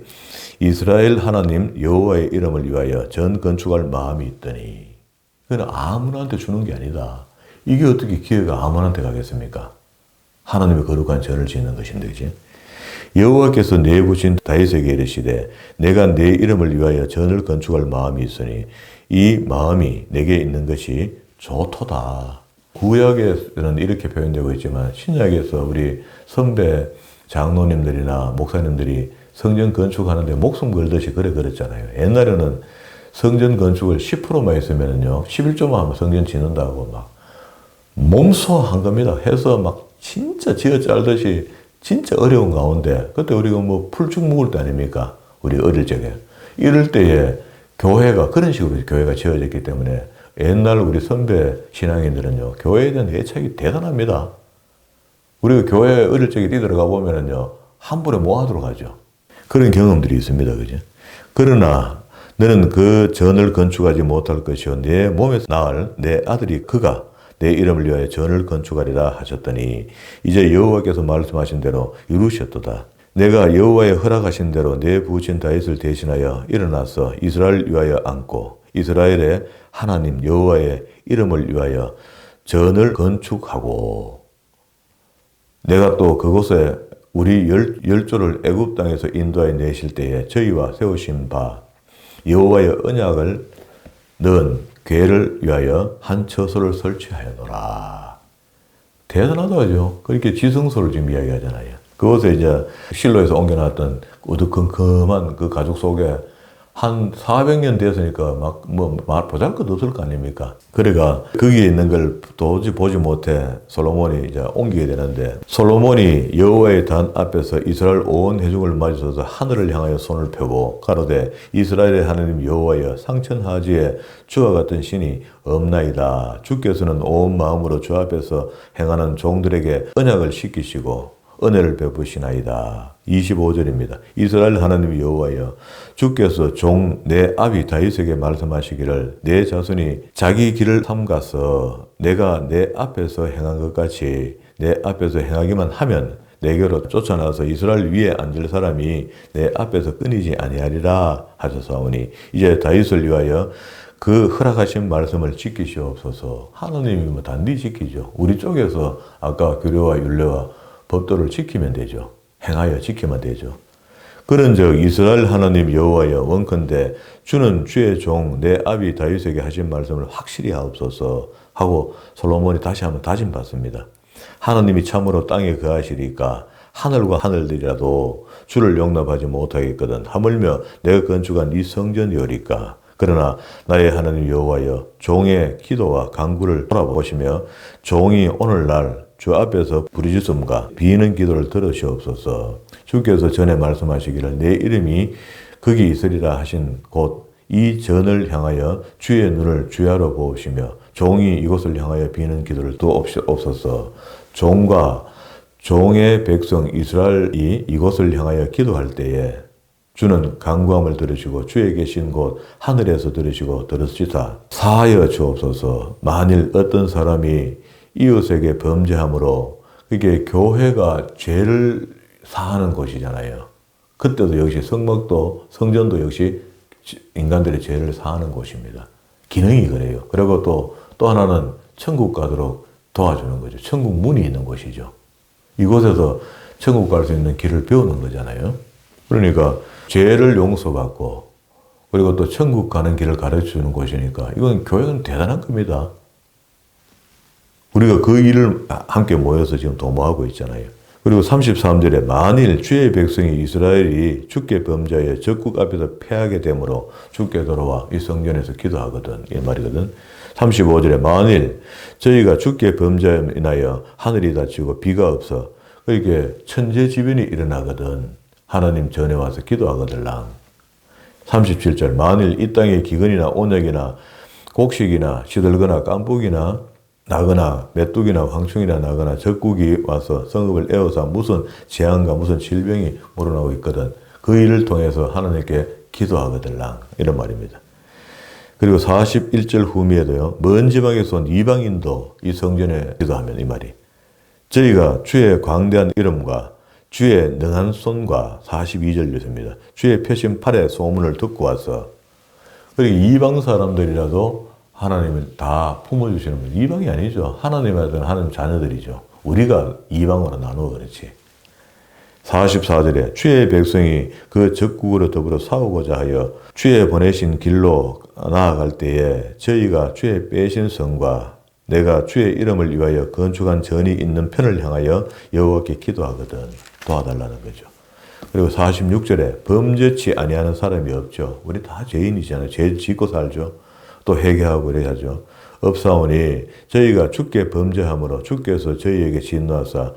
Speaker 1: 이스라엘 하나님 여호와의 이름을 위하여 전 건축할 마음이 있더니. 그건 아무나한테 주는 게 아니다. 이게 어떻게 기회가 아무나한테 가겠습니까? 하나님의 거룩한 전을 짓는 것인데, 그치? 여호와께서 내 부친 다윗에게 이르시되 내가 내 이름을 위하여 전을 건축할 마음이 있으니 이 마음이 내게 있는 것이 좋도다. 구약에서는 이렇게 표현되고 있지만 신약에서 우리 선배 장로님들이나 목사님들이 성전 건축하는데 목숨 걸듯이 그랬잖아요. 옛날에는 성전 건축을 10%만 했으면요, 11조만 하면 성전 짓는다고 막 몸소 한 겁니다. 해서 진짜 쥐어 짤듯이 진짜 어려운 가운데, 그때 우리가 풀죽 묵을 때 아닙니까? 우리 어릴 적에. 이럴 때에 교회가 그런 식으로 교회가 지어졌기 때문에 옛날 우리 선배 신앙인들은요, 교회에 대한 애착이 대단합니다. 우리가 교회 어릴 적에 뛰들어가 보면은요, 한 번에 모아들어 가죠. 그런 경험들이 있습니다. 그죠? 그러나 너는 그 전을 건축하지 못할 것이요 내 몸에서 낳을 내 아들이 그가 내 이름을 위하여 전을 건축하리라 하셨더니 이제 여호와께서 말씀하신 대로 이루셨도다. 내가 여호와의 허락하신 대로 내 부친 다윗을 대신하여 일어나서 이스라엘 위하여 앉고 이스라엘의 하나님 여호와의 이름을 위하여 전을 건축하고 내가 또 그곳에 우리 열조를 애굽 땅에서 인도하여 내실 때에 저희와 세우신 바 여호와의 언약을 넣은 궤를 위하여 한 처소를 설치하였노라. 대단하다 하죠. 그렇게 지성소를 지금 이야기하잖아요. 그곳에 이제 실로에서 옮겨놨던 어두컴컴한 그 가죽 속에 한 400년 됐으니까 막 말 보잘것 없을 거 아닙니까? 그래가 거기에 있는 걸 도저히 보지 못해 솔로몬이 이제 옮기게 되는데, 솔로몬이 여호와의 단 앞에서 이스라엘 온 회중을 맞이서서 하늘을 향하여 손을 펴고 가로되 이스라엘의 하나님 여호와여, 상천하지에 주와 같은 신이 없나이다. 주께서는 온 마음으로 주 앞에서 행하는 종들에게 언약을 시키시고 은혜를 베푸시나이다. 25절입니다. 이스라엘 하나님 여호와여, 주께서 종 내 아비 다윗에게 말씀하시기를 내 자손이 자기 길을 삼가서 내가 내 앞에서 행한 것 같이 내 앞에서 행하기만 하면 내게로 쫓아나서 이스라엘 위에 앉을 사람이 내 앞에서 끊이지 아니하리라 하셨사오니, 이제 다윗을 위하여 그 허락하신 말씀을 지키시옵소서. 하나님이 뭐 단디 지키죠. 우리 쪽에서 아까 규례와 율례와 법도를 지키면 되죠. 행하여 지키면 되죠. 그런즉 이스라엘 하나님 여호와여, 원컨대 주는 주의 종 내 아비 다윗에게 하신 말씀을 확실히 하옵소서 하고 솔로몬이 다시 한번 다짐받습니다. 하나님이 참으로 땅에 거하시리까 하늘과 하늘들이라도 주를 용납하지 못하겠거든 하물며 내가 건축한 이 성전이오리까. 그러나 나의 하나님 여호와여, 종의 기도와 간구를 돌아보시며 종이 오늘날 주 앞에서 부르짖음과 비는 기도를 들으시옵소서. 주께서 전에 말씀하시기를 내 이름이 거기 있으리라 하신 곳 이 전을 향하여 주의 눈을 주야로 보시며 종이 이곳을 향하여 비는 기도를 또 없소서. 종과 종의 백성 이스라엘이 이곳을 향하여 기도할 때에 주는 간구함을 들으시고 주에 계신 곳 하늘에서 들으시고 들으시다 사하여 주옵소서. 만일 어떤 사람이 이웃에게 범죄함으로, 그게 교회가 죄를 사하는 곳이잖아요. 그때도 역시 성막도 성전도 역시 인간들의 죄를 사하는 곳입니다. 기능이 그래요. 그리고 또 하나는 천국 가도록 도와주는 거죠. 천국 문이 있는 곳이죠. 이곳에서 천국 갈 수 있는 길을 배우는 거잖아요. 그러니까 죄를 용서받고 그리고 또 천국 가는 길을 가르쳐주는 곳이니까 이건 교회는 대단한 겁니다. 우리가 그 일을 함께 모여서 지금 도모하고 있잖아요. 그리고 33절에 만일 주의 백성이 이스라엘이 주께 범죄하여 적국 앞에서 패하게 되므로 주께 돌아와 이 성전에서 기도하거든, 이 말이거든. 35절에 만일 저희가 주께 범죄하여 인하여 하늘이 닫히고 비가 없어 그렇게 천재지변이 일어나거든 하나님 전에 와서 기도하거들랑. 37절 만일 이 땅에 기근이나 온역이나 곡식이나 시들거나 깐복이나 나거나 메뚜기나 황충이나 나거나 적국이 와서 성읍을 에워싸 무슨 재앙과 무슨 질병이 몰아나고 있거든 그 일을 통해서 하나님께 기도하거들랑, 이런 말입니다. 그리고 41절 후미에도요, 먼 지방에서 온 이방인도 이 성전에 기도하면, 이 말이 저희가 주의 광대한 이름과 주의 능한 손과 42절 요셉입니다. 주의 펴신 팔의 소문을 듣고 와서, 그리고 이방 사람들이라도 하나님을 다 품어주시는 분, 이방이 아니죠. 하나님한테는 하나님 자녀들이죠. 우리가 이방으로 나누어 그렇지. 44절에 주의 백성이 그 적국으로 더불어 싸우고자 하여 주의 보내신 길로 나아갈 때에 저희가 주의 빼신 성과 내가 주의 이름을 위하여 건축한 전이 있는 편을 향하여 여호와께 기도하거든 도와달라는 거죠. 그리고 46절에 범죄치 아니하는 사람이 없죠. 우리 다 죄인이잖아요. 죄 짓고 살죠. 또 회개하고 이래야죠. 없사오니 저희가 주께 범죄함으로 주께서 저희에게 진노하사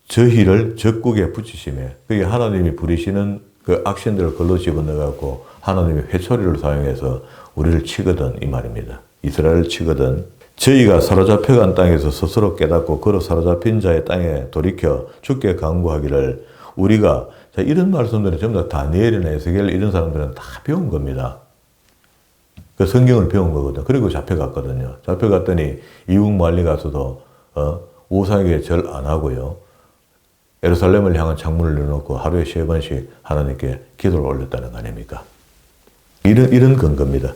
Speaker 1: 저희를 적국에 붙이시매, 그게 하나님이 부리시는 그 악신들을 걸로 집어넣어갖고 하나님이 회초리를 사용해서 우리를 치거든, 이 말입니다. 이스라엘을 치거든. 저희가 사로잡혀간 땅에서 스스로 깨닫고 걸어 사로잡힌 자의 땅에 돌이켜 주께 간구하기를 우리가, 자, 이런 말씀들은 전부 다 다니엘이나 에스겔 이런 사람들은 다 배운 겁니다. 그 성경을 배운 거거든. 그리고 잡혀갔거든요. 잡혀갔더니 이국 말리 가서도 우상에게 절 안 하고요. 예루살렘을 향한 창문을 내놓고 하루에 3번씩 하나님께 기도를 올렸다는 거 아닙니까? 이런 근거입니다.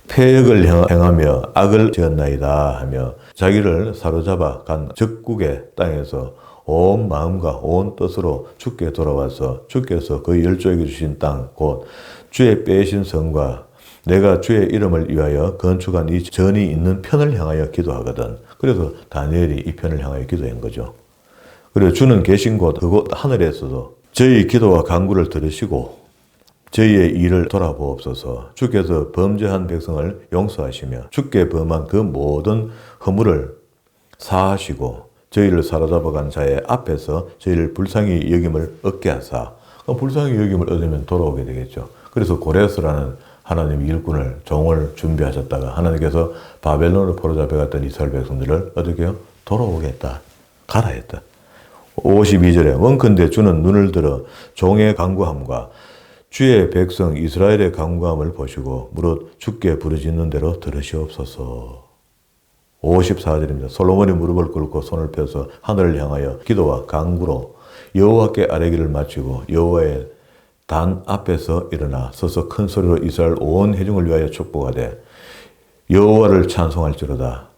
Speaker 1: 폐역을 행하며 악을 지었나이다 하며 자기를 사로잡아 간 적국의 땅에서 온 마음과 온 뜻으로 주께 돌아와서 주께서 그 열조에게 주신 땅 곧 주의 빼신 성과 내가 주의 이름을 위하여 건축한 이 전이 있는 편을 향하여 기도하거든. 그래서 다니엘이 이 편을 향하여 기도한 거죠. 그리고 주는 계신 곳 그곳 하늘에서도 저희 기도와 간구를 들으시고 저희의 일을 돌아보옵소서. 주께서 범죄한 백성을 용서하시며 주께 범한 그 모든 허물을 사하시고 저희를 사로잡아간 자의 앞에서 저희를 불쌍히 여김을 얻게 하사. 불쌍히 여김을 얻으면 돌아오게 되겠죠. 그래서 고레스라는 하나님 일꾼을 종을 준비하셨다가 하나님께서 바벨론으로 포로잡혀갔던 이스라엘 백성들을 어떻게 해요? 돌아오게 했다. 가라 했다. 52절에 원컨대 주는 눈을 들어 종의 간구함과 주의 백성 이스라엘의 간구함을 보시고 무릇 주께 부르짖는 대로 들으시옵소서. 54절입니다. 솔로몬이 무릎을 꿇고 손을 펴서 하늘을 향하여 기도와 간구로 여호와께 아뢰기를 마치고 여호와의 단 앞에서 일어나 서서 큰 소리로 이스라엘 온 회중을 위하여 축복하되 여호와를 찬송할지로다.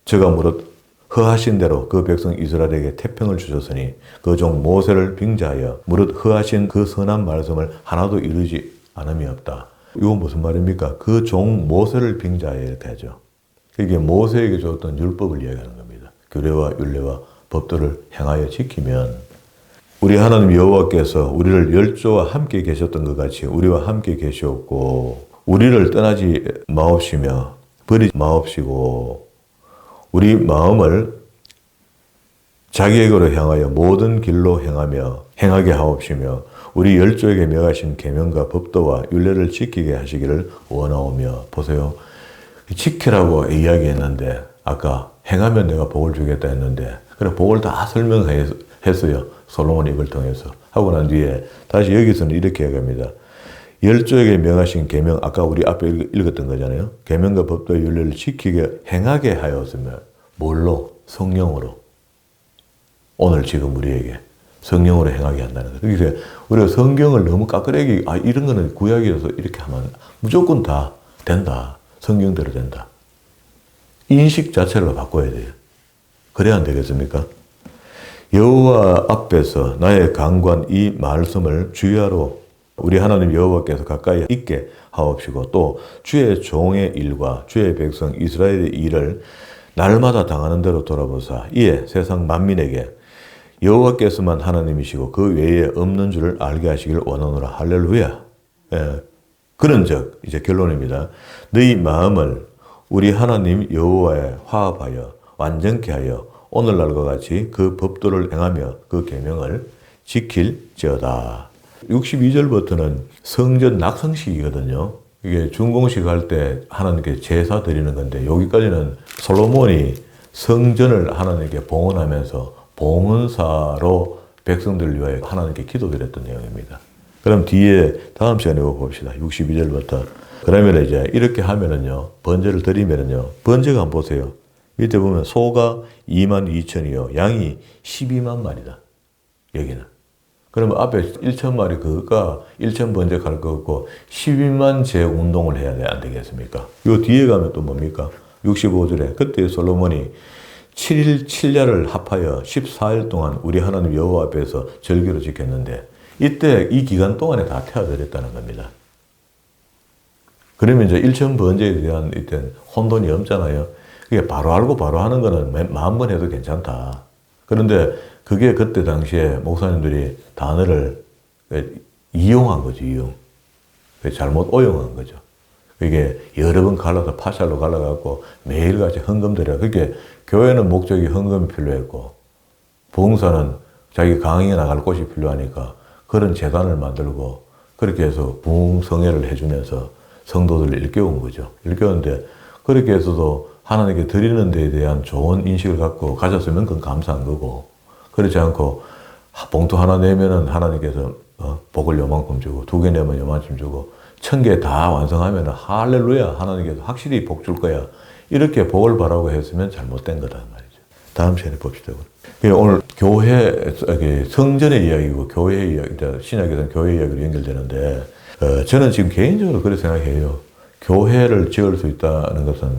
Speaker 1: 저가 무릇 허하신 대로 그 백성 이스라엘에게 태평을 주셨으니 그 종 모세를 빙자하여 무릇 허하신 그 선한 말씀을 하나도 이루지 않음이 없다. 이건 무슨 말입니까? 그 종 모세를 빙자하여 이렇게 하죠. 이게 모세에게 줬던 율법을 이야기하는 겁니다. 규례와 율례와 법도를 행하여 지키면 우리 하나님 여호와께서 우리를 열조와 함께 계셨던 것 같이 우리와 함께 계시옵고 우리를 떠나지 마옵시며 버리지 마옵시고 우리 마음을 자기에게로 향하여 모든 길로 행하게 하옵시며 우리 열조에게 명하신 계명과 법도와 율례를 지키게 하시기를 원하오며. 보세요. 지키라고 이야기했는데 아까 행하면 내가 복을 주겠다 했는데 그래 복을 다 설명했어요. 솔로몬이 이걸 통해서 하고 난 뒤에 다시 여기서는 이렇게 얘기합니다. 열조에게 명하신 계명 아까 우리 앞에 읽었던 거잖아요. 계명과 법도 율례를 지키게 행하게 하였으며 뭘로? 성령으로. 오늘 지금 우리에게 성령으로 행하게 한다는 거예요. 그래서 우리가 성경을 너무 까끌하게 이런 거는 구약이어서 이렇게 하면 무조건 다 된다. 성경대로 된다. 인식 자체를 바꿔야 돼요. 그래야 안 되겠습니까? 여호와 앞에서 나의 간구한 이 말씀을 주야로 우리 하나님 여호와께서 가까이 있게 하옵시고 또 주의 종의 일과 주의 백성 이스라엘의 일을 날마다 당하는 대로 돌아보사 이에 세상 만민에게 여호와께서만 하나님이시고 그 외에 없는 줄을 알게 하시기를 원하노라. 할렐루야. 예. 그런즉 이제 결론입니다. 너희 마음을 우리 하나님 여호와에 화합하여 완전케 하여 오늘날과 같이 그 법도를 행하며 그 계명을 지킬지어다. 62절부터는 성전 낙성식이거든요. 이게 준공식 할 때 하나님께 제사 드리는 건데 여기까지는 솔로몬이 성전을 하나님께 봉헌하면서 봉헌사로 백성들을 위하여 하나님께 기도드렸던 내용입니다. 그럼 뒤에 다음 시간에 봅시다. 62절부터. 그러면 이제 이렇게 하면은요, 번제를 드리면은요, 번제가 한번 보세요. 이때 보면 소가 22,000이요, 양이 12만 마리다. 여기는. 그러면 앞에 1,000마리 그거가 1,000 번제 갈 거 없고 12만 제 운동을 해야 돼, 안 되겠습니까? 요 뒤에 가면 또 뭡니까? 65절에 그때 솔로몬이 7일 7야를 합하여 14일 동안 우리 하나님 여호와 앞에서 절기로 지켰는데 이때 이 기간 동안에 다 태워드렸다는 겁니다. 그러면 이제 1천 번제에 대한 이때 혼돈이 없잖아요. 그게 바로 알고 바로 하는 거는 10,000번 해도 괜찮다. 그런데 그게 그때 당시에 목사님들이 단어를 이용한 거죠, 이용. 잘못 오용한 거죠. 이게 여러 번 갈라서 파샬로 갈라갖고 매일같이 헌금 드려. 그게 교회는 목적이 헌금이 필요했고, 봉사는 자기 강의에 나갈 곳이 필요하니까 그런 재단을 만들고, 그렇게 해서 부흥성회를 해주면서 성도들을 일깨운 거죠. 일깨웠는데, 그렇게 해서도 하나님께 드리는 데에 대한 좋은 인식을 갖고 가졌으면 그건 감사한 거고, 그렇지 않고, 봉투 하나 내면은 하나님께서 복을 요만큼 주고, 2개 내면 요만큼 주고, 1,000개 다 완성하면 할렐루야, 하나님께서 확실히 복 줄 거야. 이렇게 복을 바라고 했으면 잘못된 거다 말이죠. 다음 시간에 봅시다. 오늘 교회, 성전의 이야기고 교회의 이야기, 신약에서는 교회 이야기로 연결되는데, 저는 지금 개인적으로 그렇게 생각해요. 교회를 지을 수 있다는 것은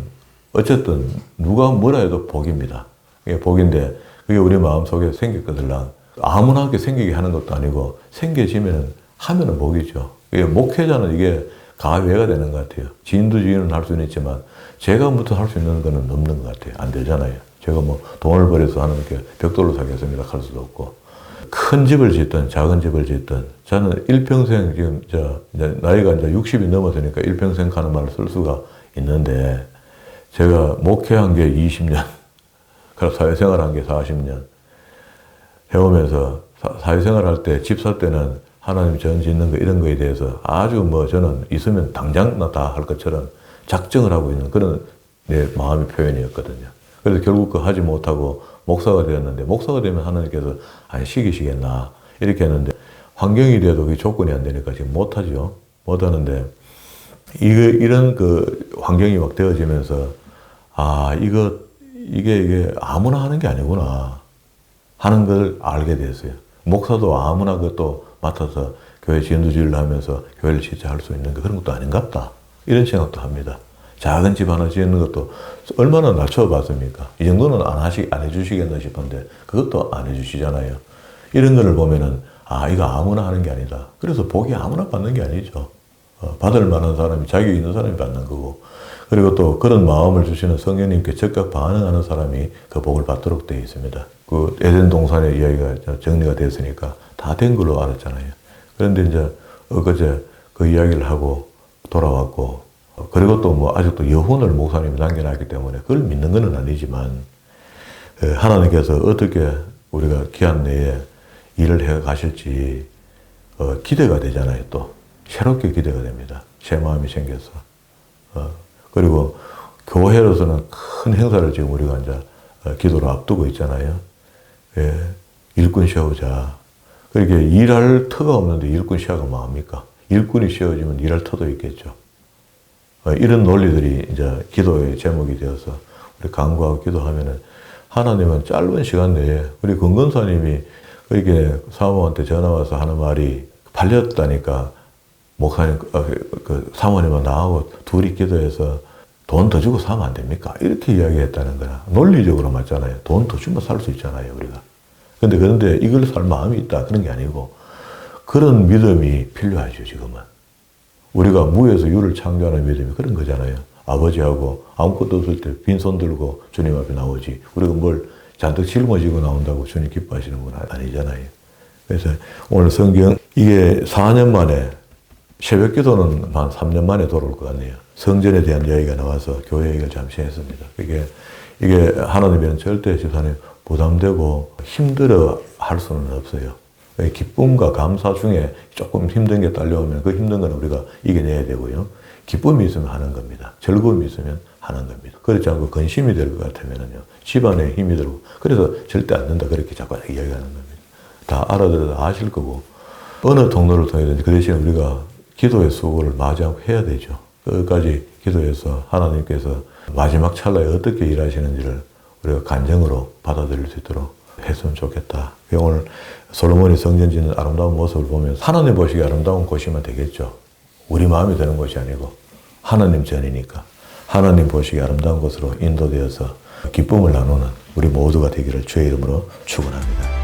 Speaker 1: 어쨌든 누가 뭐라 해도 복입니다. 이게 복인데, 그게 우리 마음속에 생겼거들랑 아무나 하게 생기게 하는 것도 아니고 생겨지면 하면은 복이죠. 목회자는 이게 가외가 되는 것 같아요. 지인도 지인은 할 수는 있지만 제가부터 할 수 있는 거는 없는 것 같아요. 안 되잖아요. 제가 뭐 돈을 벌여서 하는 게 벽돌로 사겠습니다 할 수도 없고, 큰 집을 짓든 작은 집을 짓든 저는 일평생 지금 나이가 이제 60이 넘어서니까 일평생 하는 말을 쓸 수가 있는데, 제가 목회한 게 20년, 그리고 사회생활 한 게 40년 해오면서 사회생활 할 때 집 살 때는 하나님 전 짓는 거 이런 거에 대해서 아주 뭐 저는 있으면 당장 다 할 것처럼 작정을 하고 있는 그런 내 마음의 표현이었거든요. 그래서 결국 그 하지 못하고 목사가 되었는데, 목사가 되면 하나님께서 안 시키시겠나 이렇게 했는데, 환경이 돼도 그게 조건이 안 되니까 지금 못하죠. 못하는데, 이런 그 환경이 막 되어지면서, 이게 아무나 하는 게 아니구나 하는 걸 알게 됐어요. 목사도 아무나 그것도 맡아서 교회 지은주의를 하면서 교회를 진짜 할 수 있는 거, 그런 것도 아닌갑다 이런 생각도 합니다. 작은 집 하나 짓는 것도 얼마나 낮춰봤습니까? 이 정도는 안 해주시겠나 싶은데 그것도 안 해주시잖아요. 이런 거를 보면은 이거 아무나 하는 게 아니다. 그래서 복이 아무나 받는 게 아니죠. 받을 만한 사람이, 자격이 있는 사람이 받는 거고, 그리고 또 그런 마음을 주시는 성령님께 적극 반응하는 사람이 그 복을 받도록 되어 있습니다. 그 에덴 동산의 이야기가 정리가 됐으니까 다 된 걸로 알았잖아요. 그런데 이제 엊그제 그 이야기를 하고 돌아왔고, 그리고 또 뭐 아직도 여혼을 목사님이 남겨놨기 때문에 그걸 믿는 건 아니지만, 하나님께서 어떻게 우리가 기한 내에 일을 해 가실지 기대가 되잖아요. 또 새롭게 기대가 됩니다. 새 마음이 생겨서. 그리고 교회로서는 큰 행사를 지금 우리가 이제 기도로 앞두고 있잖아요. 일꾼 세우자. 그렇게 일할 터가 없는데 일꾼 세우가 뭐합니까? 일꾼이 세워지면 일할 터도 있겠죠. 이런 논리들이 이제 기도의 제목이 되어서 우리 간구하고 기도하면은, 하나님은 짧은 시간 내에, 우리 권건사님이 그렇게 사모한테 전화 와서 하는 말이 팔렸다니까, 목사님, 그 사모님은 나하고 둘이 기도해서 돈 더 주고 사면 안 됩니까? 이렇게 이야기했다는 거야. 논리적으로 맞잖아요. 돈 더 주면 살 수 있잖아요, 우리가. 그런데 이걸 살 마음이 있다, 그런 게 아니고, 그런 믿음이 필요하죠, 지금은. 우리가 무에서 유를 창조하는 믿음이 그런 거잖아요. 아버지하고 아무것도 없을 때 빈손 들고 주님 앞에 나오지, 우리가 뭘 잔뜩 짊어지고 나온다고 주님 기뻐하시는 건 아니잖아요. 그래서 오늘 성경, 이게 4년 만에, 새벽 기도는 한 3년 만에 돌아올 것 같네요. 성전에 대한 이야기가 나와서 교회 얘기를 잠시 했습니다. 이게 하나님에는 절대 집사님 부담되고 힘들어 할 수는 없어요. 기쁨과 감사 중에 조금 힘든 게 딸려오면 그 힘든 건 우리가 이겨내야 되고요. 기쁨이 있으면 하는 겁니다. 즐거움이 있으면 하는 겁니다. 그렇지 않고 근심이 될 것 같으면요, 집안에 힘이 들고, 그래서 절대 안 된다 그렇게 자꾸 이야기하는 겁니다. 다 알아들어도 아실 거고, 어느 통로를 통해서든지 그 대신에 우리가 기도의 수고를 마지 않고 해야 되죠. 끝까지 기도해서 하나님께서 마지막 찰나에 어떻게 일하시는지를 우리가 간증으로 받아들일 수 있도록 했으면 좋겠다. 오늘 솔로몬이 성전 짓는 아름다운 모습을 보면 하나님 보시기에 아름다운 곳이면 되겠죠. 우리 마음이 되는 곳이 아니고 하나님 전이니까 하나님 보시기에 아름다운 곳으로 인도되어서 기쁨을 나누는 우리 모두가 되기를 주의 이름으로 축원합니다.